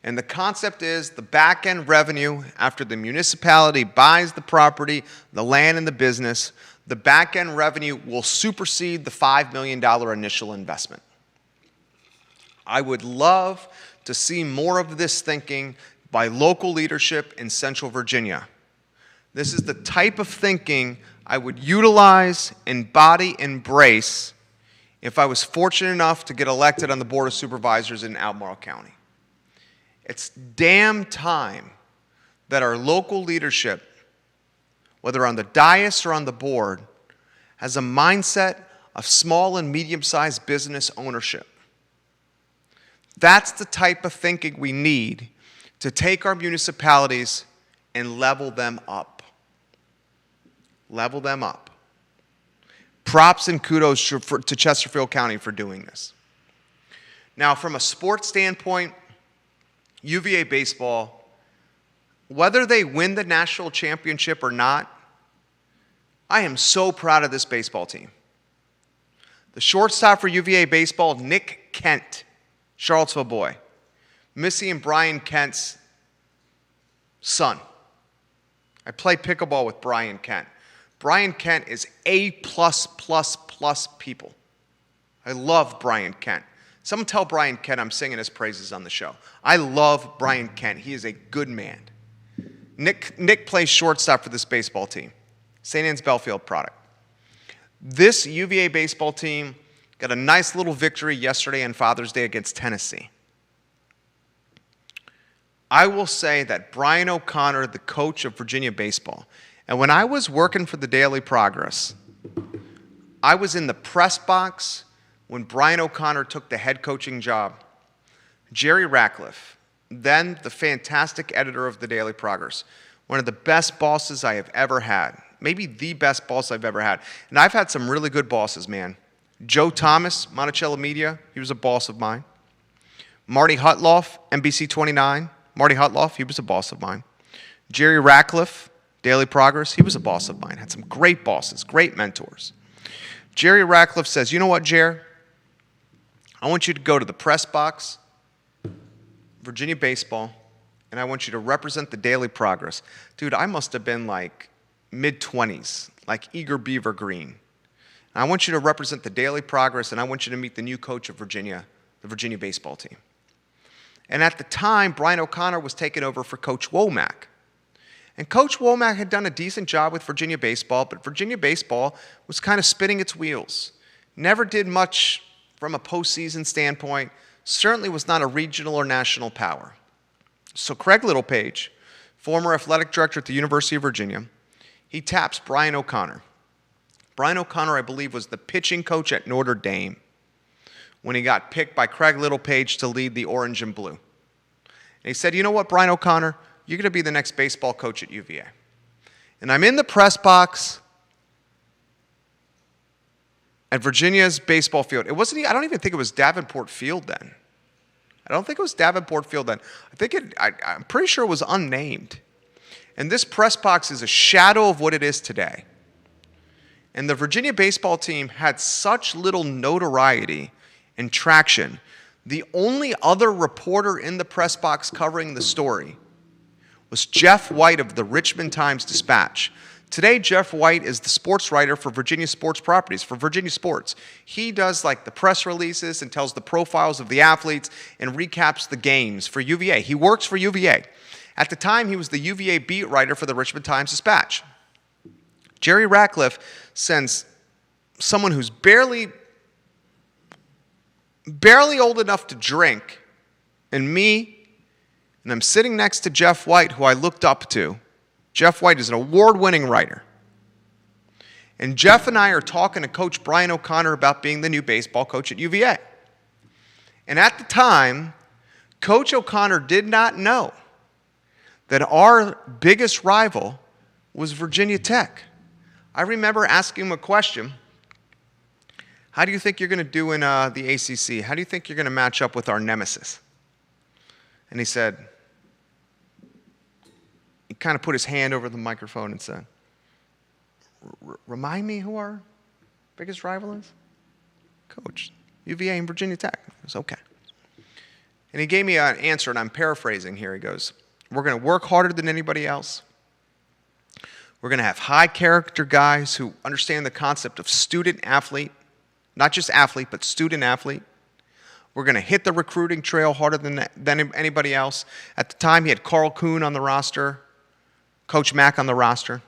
And the concept is the back-end revenue after the municipality buys the property, the land, and the business, the back-end revenue will supersede the $5 million initial investment. I would love to see more of this thinking by local leadership in Central Virginia. This is the type of thinking I would utilize, embody, embrace if I was fortunate enough to get elected on the Board of Supervisors in Albemarle County. It's damn time that our local leadership, whether on the dais or on the board, has a mindset of small and medium-sized business ownership. That's the type of thinking we need to take our municipalities and level them up. Level them up. Props and kudos to Chesterfield County for doing this. Now, from a sports standpoint, UVA baseball, whether they win the national championship or not, I am so proud of this baseball team. The shortstop for UVA baseball, Nick Kent, Charlottesville boy, Missy and Brian Kent's son. I played pickleball with Brian Kent. Brian Kent is A+++ people. I love Brian Kent. Someone tell Brian Kent I'm singing his praises on the show. I love Brian Kent. He is a good man. Nick plays shortstop for this baseball team. St. Anne's Belfield product. This UVA baseball team got a nice little victory yesterday on Father's Day against Tennessee. I will say that Brian O'Connor, the coach of Virginia baseball, and when I was working for the Daily Progress, I was in the press box when Brian O'Connor took the head coaching job. Jerry Ratcliffe, then the fantastic editor of the Daily Progress, one of the best bosses I have ever had. Maybe the best boss I've ever had. And I've had some really good bosses, man. Joe Thomas, Monticello Media, he was a boss of mine. Marty Hutloff, NBC 29. Marty Hutloff, he was a boss of mine. Jerry Ratcliffe, Daily Progress, he was a boss of mine. Had some great bosses, great mentors. Jerry Ratcliffe says, you know what, Jer? I want you to go to the press box, Virginia baseball, and I want you to represent the Daily Progress. Dude, I must have been like mid-20s, like eager beaver green. And I want you to represent the Daily Progress, and I want you to meet the new coach of Virginia, the Virginia baseball team. And at the time, Brian O'Connor was taking over for Coach Womack. And Coach Womack had done a decent job with Virginia baseball, but Virginia baseball was kind of spinning its wheels. Never did much from a postseason standpoint, certainly was not a regional or national power. So Craig Littlepage, former athletic director at the University of Virginia, he taps Brian O'Connor. Brian O'Connor, I believe, was the pitching coach at Notre Dame when he got picked by Craig Littlepage to lead the Orange and Blue. And he said, you know what, Brian O'Connor, you're going to be the next baseball coach at UVA. And I'm in the press box at Virginia's baseball field. It wasn't, I don't even think it was Davenport Field then. I don't think it was Davenport Field then. I'm pretty sure it was unnamed. And this press box is a shadow of what it is today. And the Virginia baseball team had such little notoriety and traction. The only other reporter in the press box covering the story was Jeff White of the Richmond Times-Dispatch. Today, Jeff White is the sports writer for Virginia Sports Properties, for Virginia Sports. He does like the press releases and tells the profiles of the athletes and recaps the games for UVA. He works for UVA. At the time, he was the UVA beat writer for the Richmond Times-Dispatch. Jerry Ratcliffe sends someone who's barely old enough to drink, and me, and I'm sitting next to Jeff White, who I looked up to. Jeff White is an award-winning writer. And Jeff and I are talking to Coach Brian O'Connor about being the new baseball coach at UVA. And at the time, Coach O'Connor did not know that our biggest rival was Virginia Tech. I remember asking him a question. How do you think you're going to do in the ACC? How do you think you're going to match up with our nemesis? And he said, he kind of put his hand over the microphone and said, remind me who our biggest rival is? Coach, UVA and Virginia Tech. I was okay. And he gave me an answer, and I'm paraphrasing here. He goes, we're going to work harder than anybody else. We're going to have high-character guys who understand the concept of student-athlete, not just athlete, but student-athlete. We're going to hit the recruiting trail harder than anybody else. At the time, he had Carl Kuhn on the roster. Coach Mack on the roster.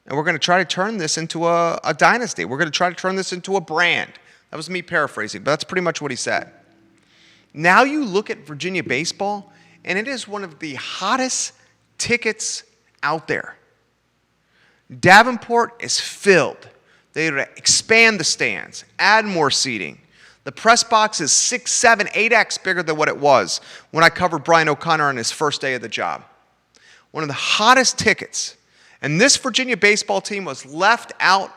And we're going to try to turn this into a dynasty. We're going to try to turn this into a brand. That was me paraphrasing, but that's pretty much what he said. Now you look at Virginia baseball, and it is one of the hottest tickets out there. Davenport is filled. They expand the stands, add more seating. The press box is 6, 7, 8x bigger than what it was when I covered Brian O'Connor on his first day of the job. One of the hottest tickets. And this Virginia baseball team was left out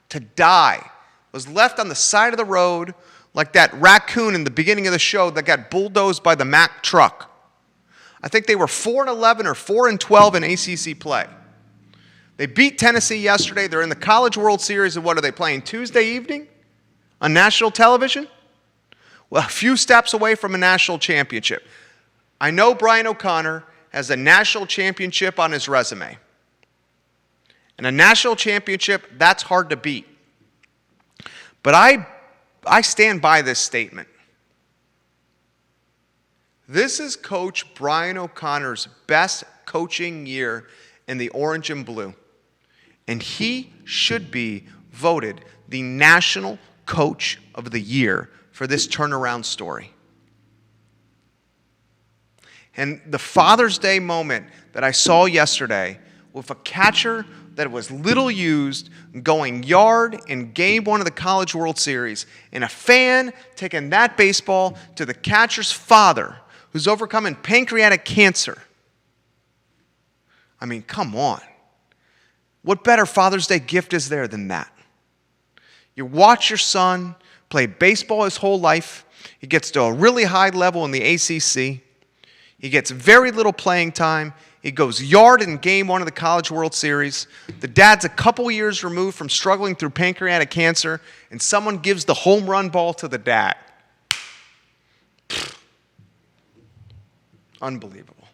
to die. Was left on the side of the road like that raccoon in the beginning of the show that got bulldozed by the Mack truck. I think they were 4-11 or 4-12 in ACC play. They beat Tennessee yesterday. They're in the College World Series, and what are they playing Tuesday evening on national television? Well, a few steps away from a national championship. I know Brian O'Connor has a national championship on his resume. And a national championship, that's hard to beat. But I stand by this statement. This is Coach Brian O'Connor's best coaching year in the orange and blue. And he should be voted the National Coach of the Year for this turnaround story. And the Father's Day moment that I saw yesterday with a catcher that was little used going yard in Game 1 of the College World Series, and a fan taking that baseball to the catcher's father who's overcoming pancreatic cancer. I mean, come on. What better Father's Day gift is there than that? You watch your son play baseball his whole life. He gets to a really high level in the ACC. He gets very little playing time. He goes yard in Game 1 of the College World Series. The dad's a couple years removed from struggling through pancreatic cancer, and someone gives the home run ball to the dad. Unbelievable.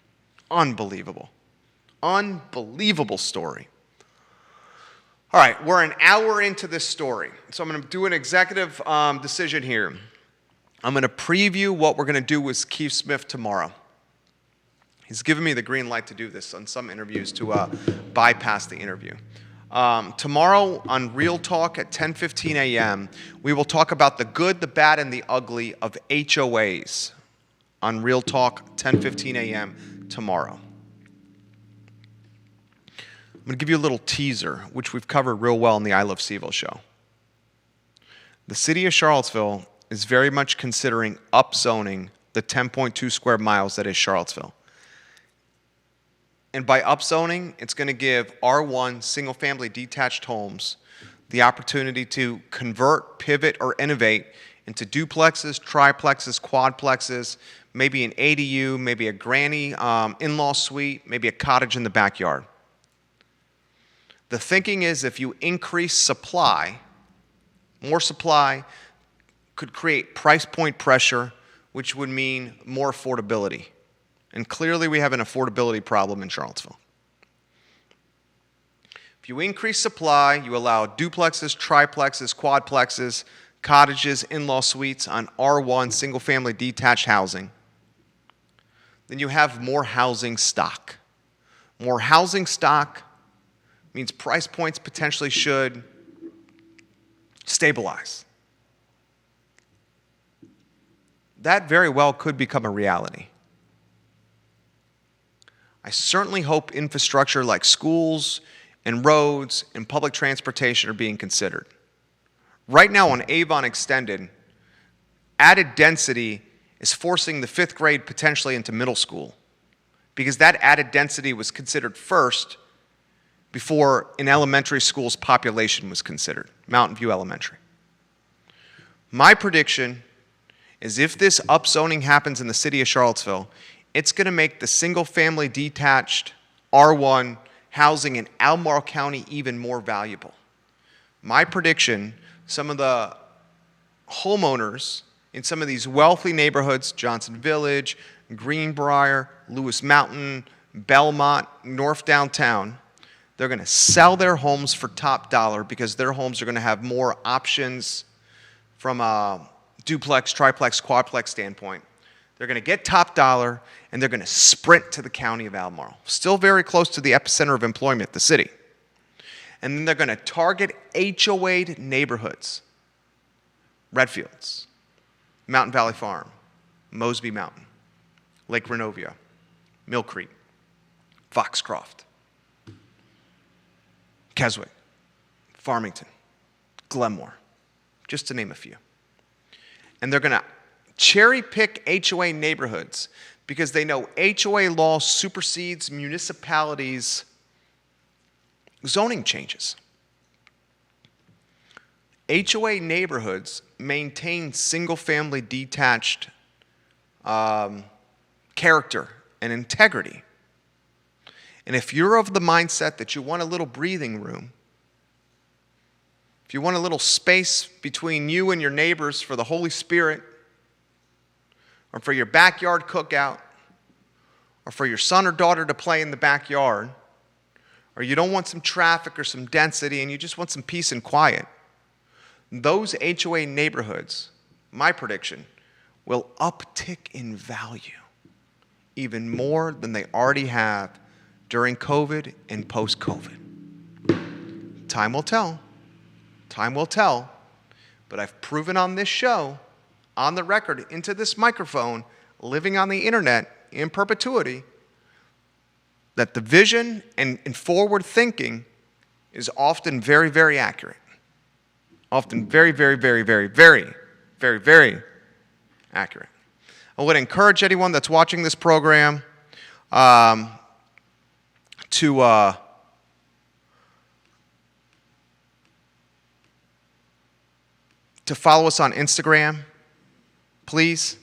Unbelievable. Unbelievable story. All right, we're an hour into this story, so I'm going to do an executive decision here. I'm going to preview what we're going to do with Keith Smith tomorrow. He's given me the green light to do this on some interviews to bypass the interview. Tomorrow on Real Talk at 10:15 a.m., we will talk about the good, the bad, and the ugly of HOAs on Real Talk, 10:15 a.m. tomorrow. I'm going to give you a little teaser, which we've covered real well in the I Love CVille Show. The city of Charlottesville is very much considering upzoning the 10.2 square miles that is Charlottesville. And by upzoning, it's going to give R1 single-family detached homes the opportunity to convert, pivot, or innovate into duplexes, triplexes, quadplexes, maybe an ADU, maybe a granny in-law suite, maybe a cottage in the backyard. The thinking is if you increase supply, more supply could create price point pressure, which would mean more affordability. And clearly we have an affordability problem in Charlottesville. If you increase supply, you allow duplexes, triplexes, quadplexes, cottages, in-law suites on R1 single-family detached housing, then you have more housing stock. More housing stock means price points potentially should stabilize. That very well could become a reality. I certainly hope infrastructure like schools and roads and public transportation are being considered. Right now on Avon Extended, added density is forcing the 5th grade potentially into middle school because that added density was considered first before an elementary school's population was considered, Mountain View Elementary. My prediction is if this upzoning happens in the city of Charlottesville, it's going to make the single-family detached R1 housing in Albemarle County even more valuable. My prediction, some of the homeowners in some of these wealthy neighborhoods, Johnson Village, Greenbrier, Lewis Mountain, Belmont, North Downtown, they're going to sell their homes for top dollar because their homes are going to have more options from a duplex, triplex, quadplex standpoint They're going to get top dollar, and they're going to sprint to the county of Albemarle, still very close to the epicenter of employment, the city. And then they're going to target HOA'd neighborhoods, Redfields, Mountain Valley Farm, Mosby Mountain, Lake Renovia, Mill Creek, Foxcroft, Keswick, Farmington, Glenmore, just to name a few. And they're going to cherry pick HOA neighborhoods because they know HOA law supersedes municipalities' zoning changes. HOA neighborhoods maintain single-family detached character and integrity. And if you're of the mindset that you want a little breathing room, if you want a little space between you and your neighbors for the Holy Spirit, or for your backyard cookout, or for your son or daughter to play in the backyard, or you don't want some traffic or some density and you just want some peace and quiet, those HOA neighborhoods, my prediction, will uptick in value even more than they already have during COVID and post-COVID. Time will tell. Time will tell. But I've proven on this show, on the record, into this microphone, living on the internet in perpetuity, that the vision and forward thinking is often very, very accurate. Often very, very, very, very, very, very, very accurate. I would encourage anyone that's watching this program to follow us on Instagram, please.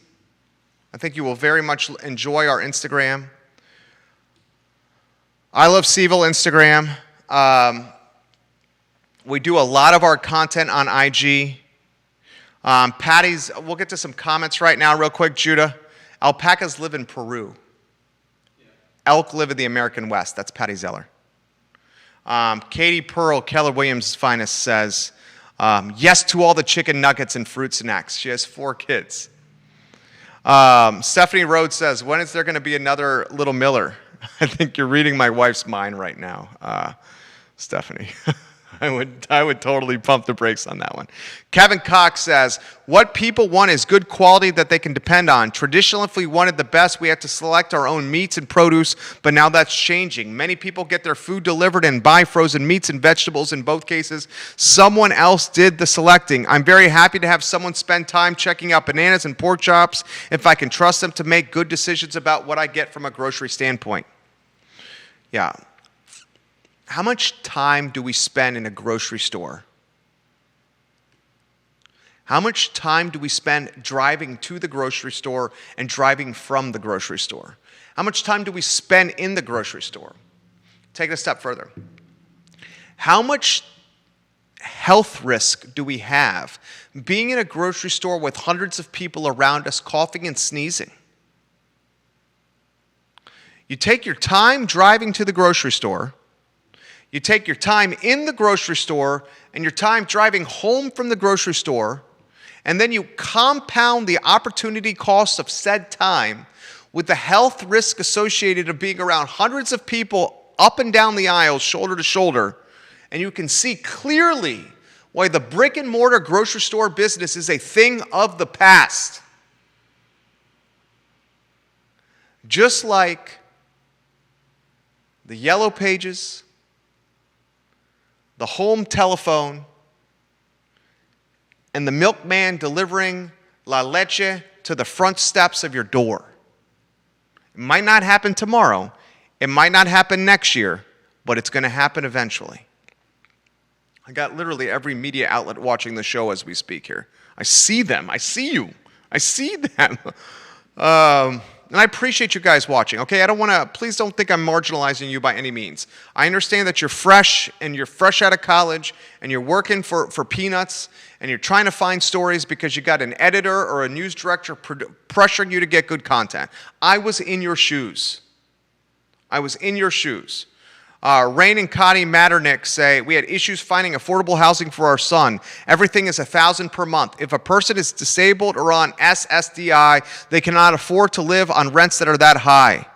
I think you will very much enjoy our Instagram. I Love CVille Instagram. We do a lot of our content on IG. Patty's, we'll get to some comments right now real quick, Judah. Alpacas live in Peru. Yeah. Elk live in the American West. That's Patty Zeller. Katie Pearl, Keller Williams' finest, says, yes to all the chicken nuggets and fruit snacks. She has 4 kids. Stephanie Rhodes says, when is there going to be another Little Miller? I think you're reading my wife's mind right now, Stephanie. I would totally pump the brakes on that one. Kevin Cox says, what people want is good quality that they can depend on. Traditionally, if we wanted the best, we had to select our own meats and produce, but now that's changing. Many people get their food delivered and buy frozen meats and vegetables. In both cases, someone else did the selecting. I'm very happy to have someone spend time checking out bananas and pork chops if I can trust them to make good decisions about what I get from a grocery standpoint. Yeah. How much time do we spend in a grocery store? How much time do we spend driving to the grocery store and driving from the grocery store? How much time do we spend in the grocery store? Take it a step further. How much health risk do we have being in a grocery store with hundreds of people around us coughing and sneezing? You take your time driving to the grocery store, you take your time in the grocery store and your time driving home from the grocery store, and then you compound the opportunity cost of said time with the health risk associated of being around hundreds of people up and down the aisles, shoulder to shoulder, and you can see clearly why the brick and mortar grocery store business is a thing of the past. Just like the yellow pages, the home telephone, and the milkman delivering la leche to the front steps of your door. It might not happen tomorrow. It might not happen next year, but it's going to happen eventually. I got literally every media outlet watching the show as we speak here. I see them. I see you. I see them. And I appreciate you guys watching, okay? Please don't think I'm marginalizing you by any means. I understand that you're fresh out of college and you're working for peanuts and you're trying to find stories because you got an editor or a news director pressuring you to get good content. I was in your shoes. Rain and Connie Matternick say, we had issues finding affordable housing for our son. Everything is $1,000 per month. If a person is disabled or on SSDI, they cannot afford to live on rents that are that high.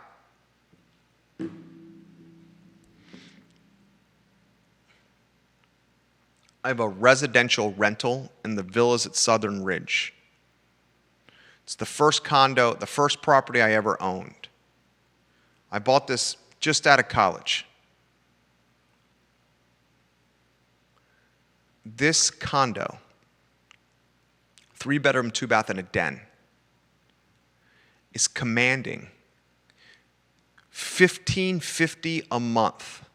I have a residential rental in the villas at Southern Ridge. It's the first condo, the first property I ever owned. I bought this just out of college. This condo, 3-bedroom, 2-bath, and a den, is commanding $1,550 a month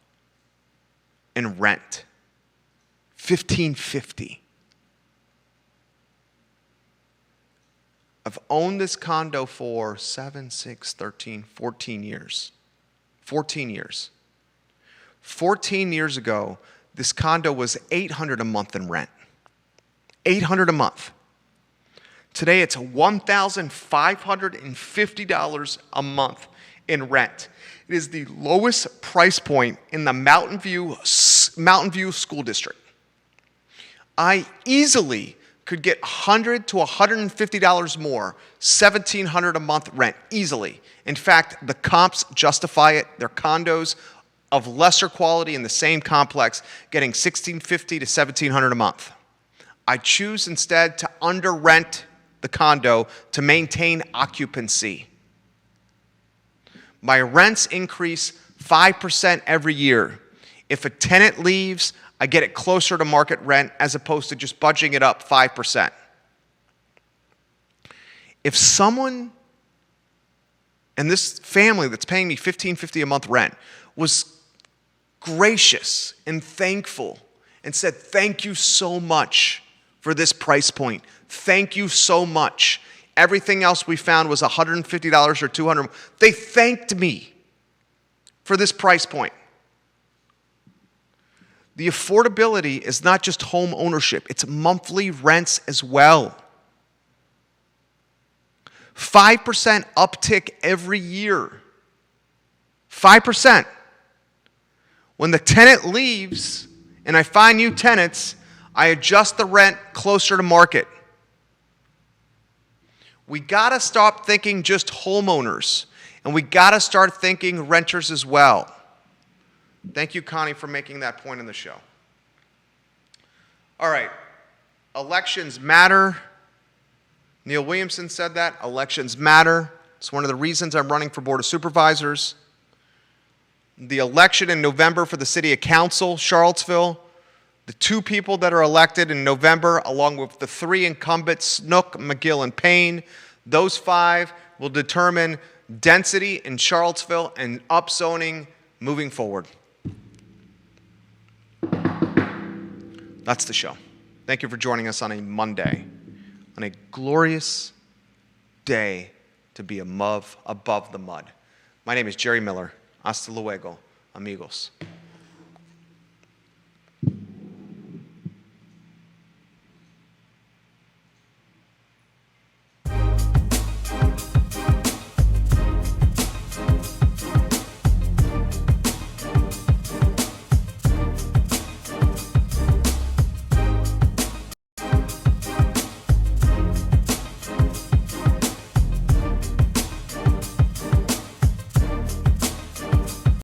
in rent. $1,550. I've owned this condo for 7, 6, 13, 14 years. 14 years. 14 years ago, this condo was $800 a month in rent. $800 a month. Today, it's $1,550 a month in rent. It is the lowest price point in the Mountain View School District. I easily could get $100 to $150 more, $1,700 a month rent, easily. In fact, the comps justify it. They're condos of lesser quality in the same complex, getting $1,650 to $1,700 a month. I choose instead to under-rent the condo to maintain occupancy. My rents increase 5% every year. If a tenant leaves, I get it closer to market rent as opposed to just budging it up 5%. If someone, and this family that's paying me $1,550 a month rent, was gracious and thankful and said, thank you so much for this price point. Thank you so much. Everything else we found was $150 or $200. They thanked me for this price point. The affordability is not just home ownership, it's monthly rents as well. 5% uptick every year. 5%. When the tenant leaves and I find new tenants, I adjust the rent closer to market. We gotta stop thinking just homeowners, and we gotta start thinking renters as well. Thank you, Connie, for making that point in the show. All right, elections matter. Neil Williamson said that. Elections matter. It's one of the reasons I'm running for Board of Supervisors. The election in November for the City of Council, Charlottesville, the 2 people that are elected in November, along with the 3 incumbents, Snook, McGill, and Payne, those 5 will determine density in Charlottesville and upzoning moving forward. That's the show. Thank you for joining us on a Monday, on a glorious day to be above the mud. My name is Jerry Miller. Hasta luego, amigos.